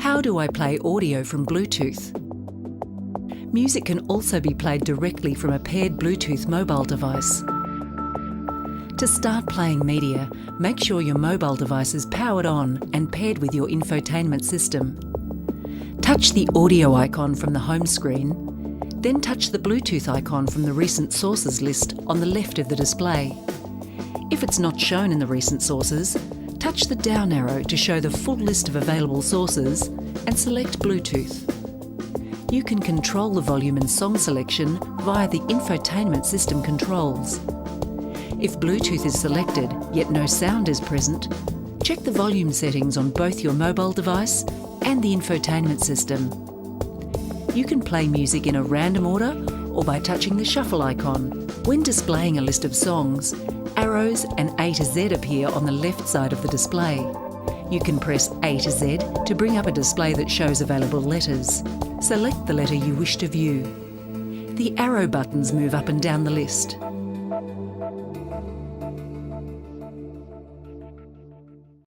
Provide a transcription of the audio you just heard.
How do I play audio from Bluetooth? Music can also be played directly from a paired Bluetooth mobile device. To start playing media, make sure your mobile device is powered on and paired with your infotainment system. Touch the audio icon from the home screen, then touch the Bluetooth icon from the recent sources list on the left of the display. If it's not shown in the recent sources, touch the down arrow to show the full list of available sources and select Bluetooth. You can control the volume and song selection via the infotainment system controls. If Bluetooth is selected, yet no sound is present, check the volume settings on both your mobile device and the infotainment system. You can play music in a random order or by touching the shuffle icon. When displaying a list of songs, arrows and A to Z appear on the left side of the display. You can press A to Z to bring up a display that shows available letters. Select the letter you wish to view. The arrow buttons move up and down the list.